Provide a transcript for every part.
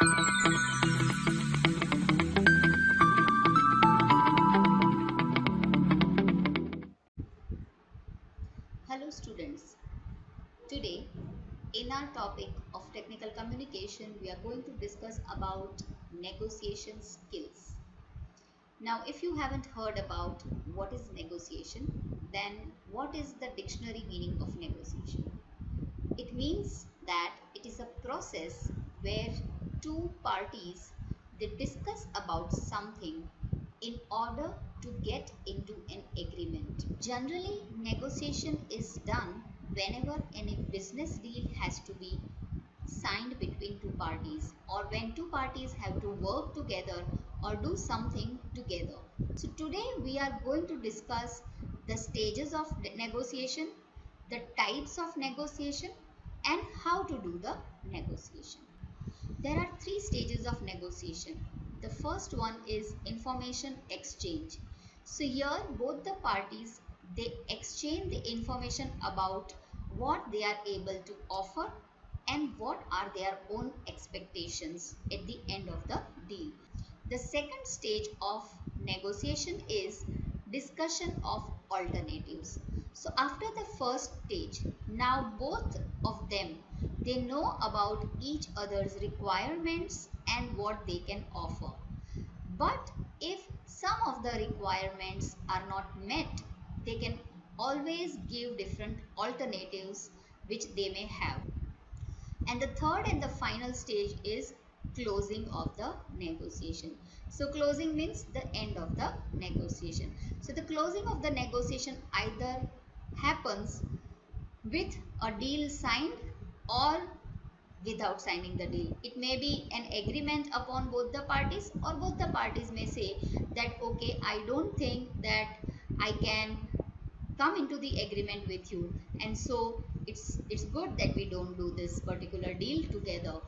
Hello students, today in our topic of technical communication we are going to discuss about negotiation skills. Now if you haven't heard about what is negotiation, then what is the dictionary meaning of negotiation? It means that it is a process where two parties they discuss about something in order to get into an agreement. Generally, negotiation is done whenever any business deal has to be signed between two parties or when two parties have to work together or do something together. So today we are going to discuss the stages of negotiation, the types of negotiation and how to do the negotiation. There are three stages of negotiation. The first one is information exchange. So here both the parties they exchange the information about what they are able to offer and what are their own expectations at the end of the deal. The second stage of negotiation is discussion of alternatives. So after the first stage, now both of them they know about each other's requirements and what they can offer. But if some of the requirements are not met, they can always give different alternatives which they may have. And the third and the final stage is closing of the negotiation. So closing means the end of the negotiation. So the closing of the negotiation either happens with a deal signed or without signing the deal. It may be an agreement upon both the parties, or both the parties may say that okay, I don't think that I can come into the agreement with you, and so it's good that we don't do this particular deal together.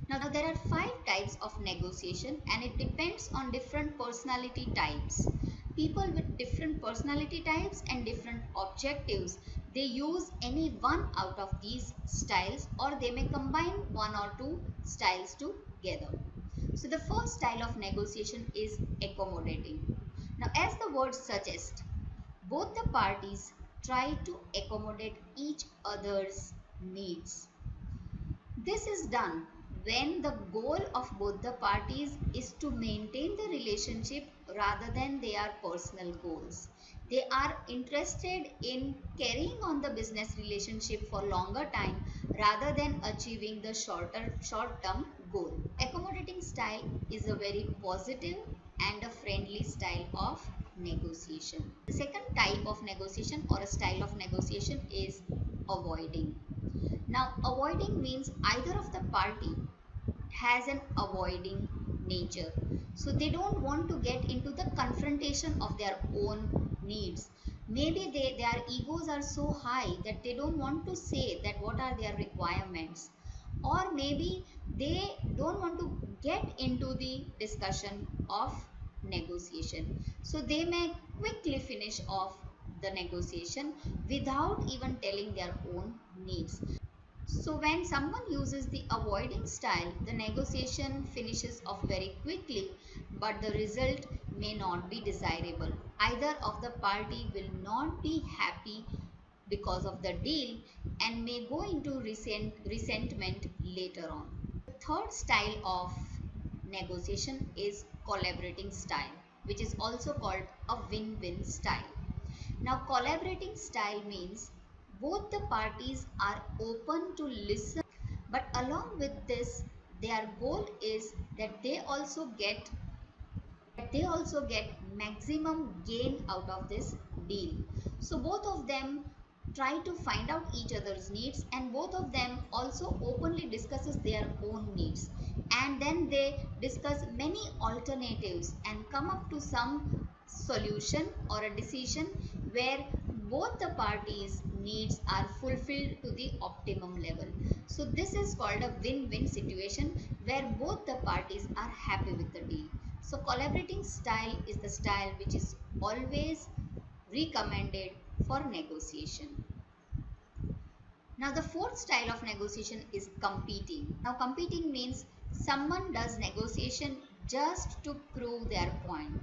Now there are five types of negotiation and it depends on different personality types. People with different personality types and different objectives, they use any one out of these styles or they may combine one or two styles together. So the first style of negotiation is accommodating. Now as the word suggests, both the parties try to accommodate each other's needs. This is done when the goal of both the parties is to maintain the relationship rather than their personal goals. They are interested in carrying on the business relationship for longer time rather than achieving the short-term goal. Accommodating style is a very positive and a friendly style of negotiation. The second type of negotiation or a style of negotiation is avoiding. Now, avoiding means either of the party has an avoiding nature. So they don't want to get into the confrontation of their own needs. Maybe their egos are so high that they don't want to say that what are their requirements. Or maybe they don't want to get into the discussion of negotiation. So they may quickly finish off the negotiation without even telling their own needs. So when someone uses the avoiding style, the negotiation finishes off very quickly, but the result may not be desirable. Either of the party will not be happy because of the deal and may go into resentment later on. The third style of negotiation is collaborating style, which is also called a win-win style. Now, collaborating style means both the parties are open to listen, but along with this, their goal is that they also get maximum gain out of this deal. So both of them try to find out each other's needs and both of them also openly discusses their own needs, and then they discuss many alternatives and come up to some solution or a decision where both the parties needs are fulfilled to the optimum level. So this is called a win-win situation where both the parties are happy with the deal. So collaborating style is the style which is always recommended for negotiation. Now the fourth style of negotiation is competing. Now competing means Someone does negotiation just to prove their point,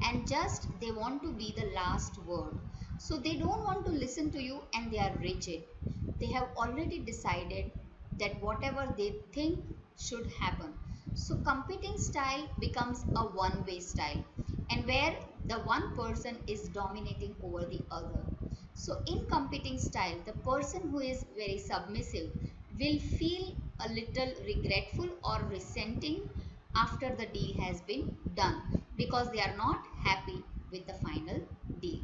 and just they want to be the last word. So they don't want to listen to you and they are rigid. They have already decided that whatever they think should happen. So competing style becomes a one-way style, and where the one person is dominating over the other. So in competing style, the person who is very submissive will feel a little regretful or resenting after the deal has been done, because they are not happy with the final deal.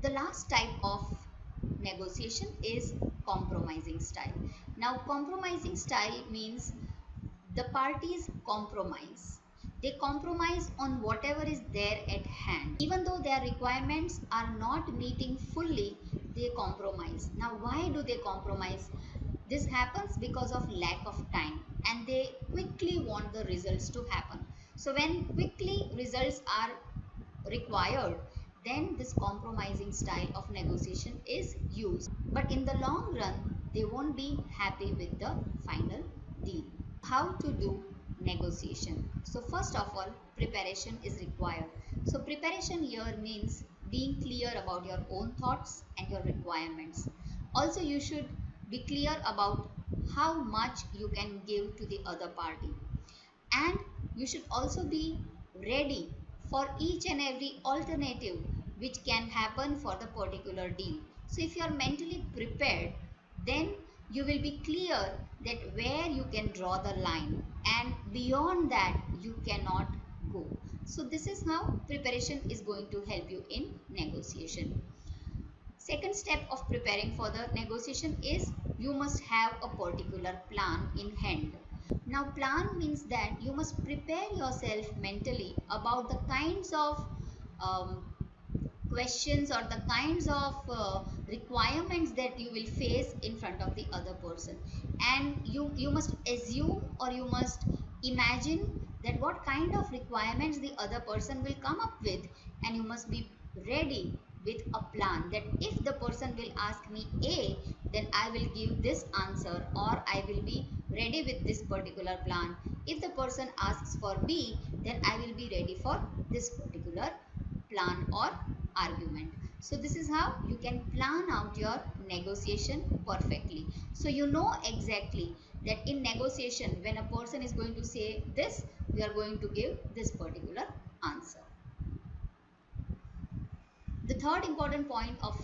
The last type of negotiation is compromising style. Now, compromising style means the parties compromise. They compromise on whatever is there at hand. Even though their requirements are not meeting fully, they compromise. Now, why do they compromise? This happens because of lack of time, and they quickly want the results to happen. So when quickly results are required, then this compromising style of negotiation is used. But in the long run, they won't be happy with the final deal. How to do negotiation? So first of all, preparation is required. So preparation here means being clear about your own thoughts and your requirements. Also, you should be clear about how much you can give to the other party, and you should also be ready for each and every alternative which can happen for the particular deal. So if you are mentally prepared, then you will be clear that where you can draw the line, and beyond that you cannot go. So this is how preparation is going to help you in negotiation. Second step of preparing for the negotiation is you must have a particular plan in hand. Now, plan means that you must prepare yourself mentally about the kinds of um, questions or the kinds of requirements that you will face in front of the other person, and you must assume or you must imagine that what kind of requirements the other person will come up with, and you must be ready with a plan that if the person will ask me A, then I will give this answer, or I will be ready with this particular plan. If the person asks for B, then I will be ready for this particular plan or argument. So this is how you can plan out your negotiation perfectly. So you know exactly that in negotiation, when a person is going to say this, we are going to give this particular answer. The third important point of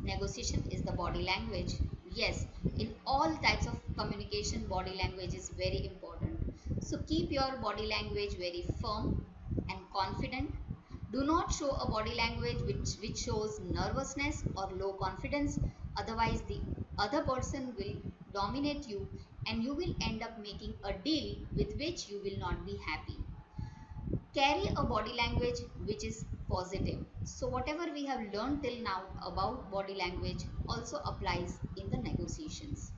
negotiation is the body language. Yes, in all types of communication, body language is very important. So keep your body language very firm and confident. Do not show a body language which shows nervousness or low confidence. Otherwise, the other person will dominate you, and you will end up making a deal with which you will not be happy. Carry a body language which is positive. So whatever we have learned till now about body language also applies in the negotiations.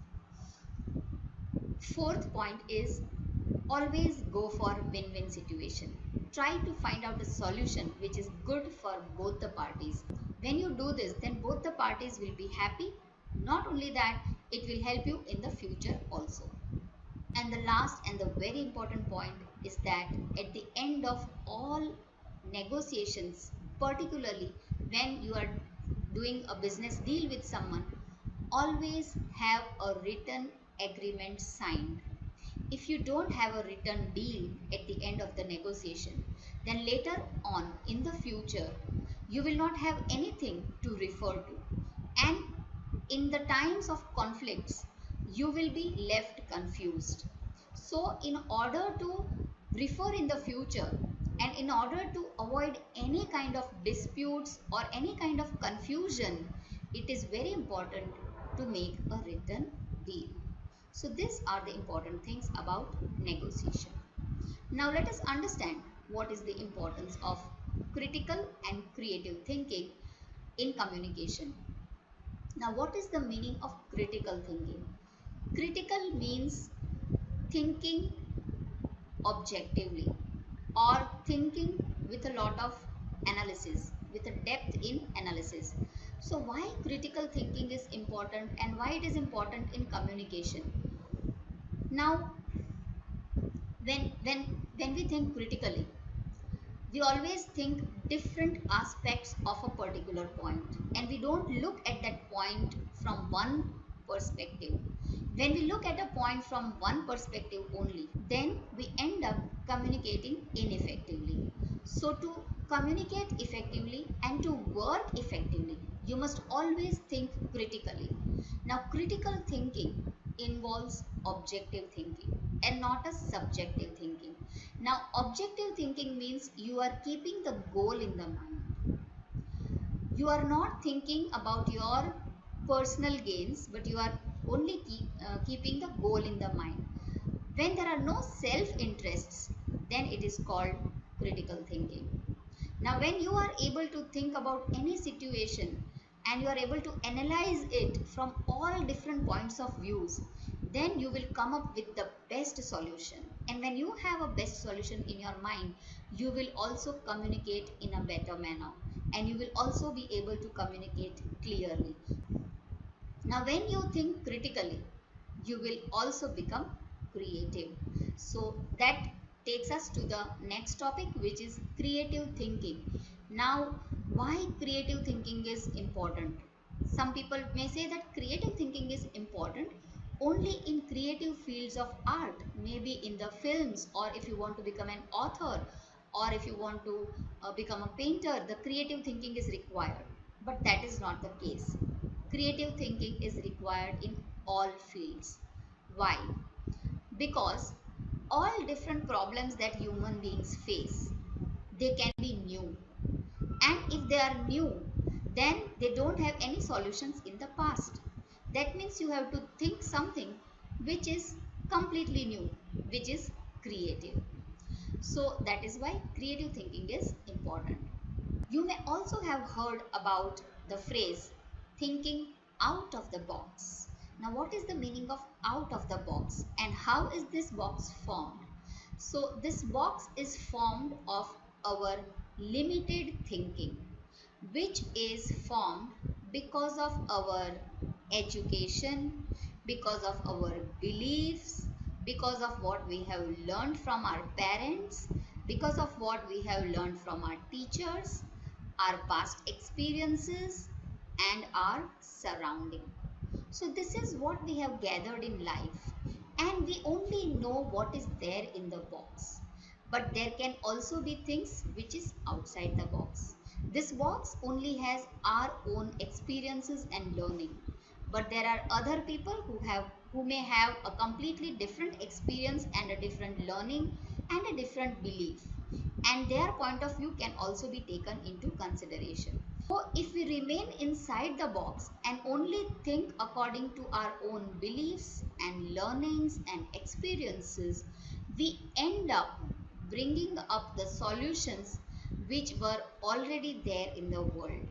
Fourth point is always go for win-win situation. Try to find out a solution which is good for both the parties. When you do this, then both the parties will be happy. Not only that, it will help you in the future also. And the last and the very important point is that at the end of all negotiations, particularly when you are doing a business deal with someone, always have a written agreement signed. If you don't have a written deal at the end of the negotiation, then later on in the future, you will not have anything to refer to. And in the times of conflicts, you will be left confused. So, in order to refer in the future, and in order to avoid any kind of disputes or any kind of confusion, it is very important to make a written deal. So, these are the important things about negotiation. Now, let us understand what is the importance of critical and creative thinking in communication. Now, what is the meaning of critical thinking? Critical means thinking objectively, or thinking with a lot of analysis, with a depth in analysis. So, why critical thinking is important and why it is important in communication? Now, when we think critically, we always think different aspects of a particular point, and we don't look at that point from one perspective. When we look at a point from one perspective only, then we end up communicating ineffectively. So to communicate effectively and to work effectively, you must always think critically. Now, critical thinking involves objective thinking and not a subjective thinking. Now, objective thinking means you are keeping the goal in the mind. You are not thinking about your personal gains, but you are only keeping the goal in the mind. When there are no self interests, then it is called critical thinking. Now, when you are able to think about any situation and you are able to analyze it from all different points of views, then you will come up with the best solution. And when you have a best solution in your mind, you will also communicate in a better manner, and you will also be able to communicate clearly. Now, when you think critically, you will also become creative. So that takes us to the next topic, which is creative thinking. Now, why creative thinking is important? Some people may say that creative thinking is important only in creative fields of art, maybe in the films, or if you want to become an author, or if you want to become a painter, the creative thinking is required. But that is not the case. Creative thinking is required in all fields. Why? Because all different problems that human beings face, they can be new. And if they are new, then they don't have any solutions in the past. That means you have to think something which is completely new, which is creative. So that is why creative thinking is important. You may also have heard about the phrase thinking out of the box. Now, what is the meaning of out of the box and how is this box formed? So, this box is formed of our limited thinking, which is formed because of our education, because of our beliefs, because of what we have learned from our parents, because of what we have learned from our teachers, our past experiences, and our surrounding. So, this is what we have gathered in life, and we only know what is there in the box. But there can also be things which is outside the box. This box only has our own experiences and learning. But there are other people who may have a completely different experience and a different learning and a different belief, and their point of view can also be taken into consideration. So, if we remain inside the box and only think according to our own beliefs and learnings and experiences, we end up bringing up the solutions which were already there in the world.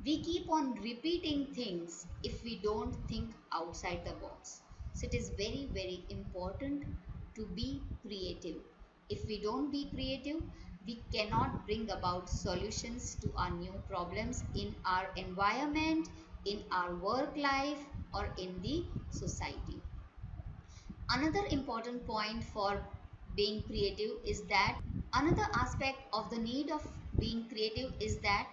We keep on repeating things if we don't think outside the box. So it is very, very important to be creative. If we don't be creative, we cannot bring about solutions to our new problems in our environment, in our work life, or in the society. Another important point for being creative is that another aspect of the need of being creative is that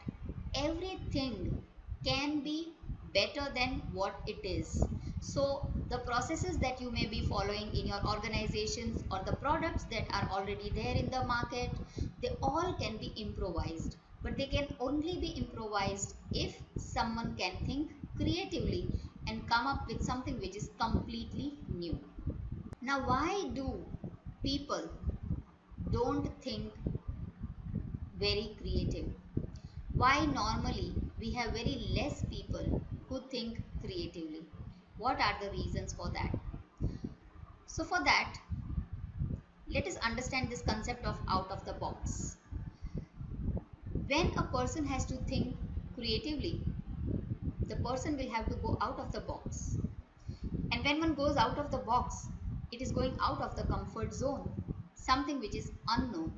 everything can be better than what it is. So, the processes that you may be following in your organizations or the products that are already there in the market, they all can be improvised. But they can only be improvised if someone can think creatively and come up with something which is completely new. Now, why do people don't think very creative? Why normally we have very less people who think creatively? What are the reasons for that? So, for that, let us understand this concept of out of the box. When a person has to think creatively, the person will have to go out of the box. And when one goes out of the box, it is going out of the comfort zone, something which is unknown.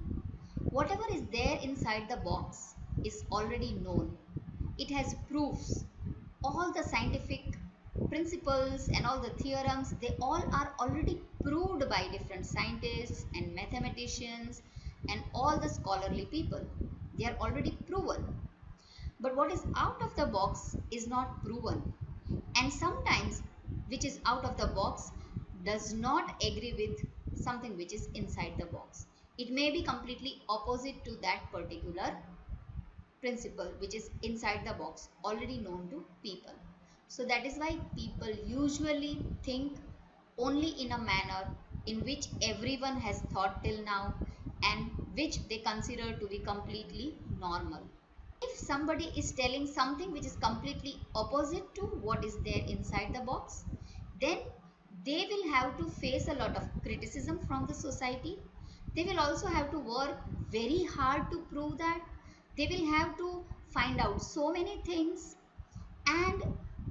Whatever is there inside the box is already known. It has proofs. All the scientific principles and all the theorems, they all are already proved by different scientists and mathematicians and all the scholarly people. They are already proven. But what is out of the box is not proven. And sometimes which is out of the box does not agree with something which is inside the box. It may be completely opposite to that particular principle which is inside the box, already known to people. So that is why people usually think only in a manner in which everyone has thought till now and which they consider to be completely normal. If somebody is telling something which is completely opposite to what is there inside the box, then they will have to face a lot of criticism from the society. They will also have to work very hard to prove that. They will have to find out so many things, and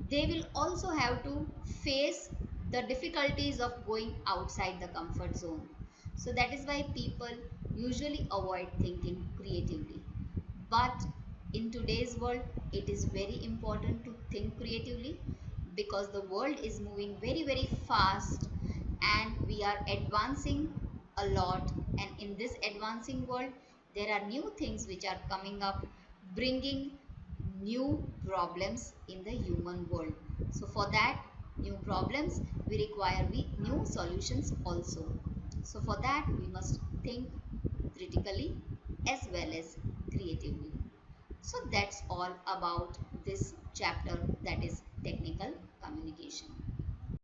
they will also have to face the difficulties of going outside the comfort zone. So that is why people usually avoid thinking creatively. But in today's world, it is very important to think creatively because the world is moving very, very fast and we are advancing a lot. And in this advancing world, there are new things which are coming up, bringing new problems in the human world. So, for that, new problems, we require new solutions also. So, for that, we must think critically as well as creatively. So that's all about this chapter, that is technical communication.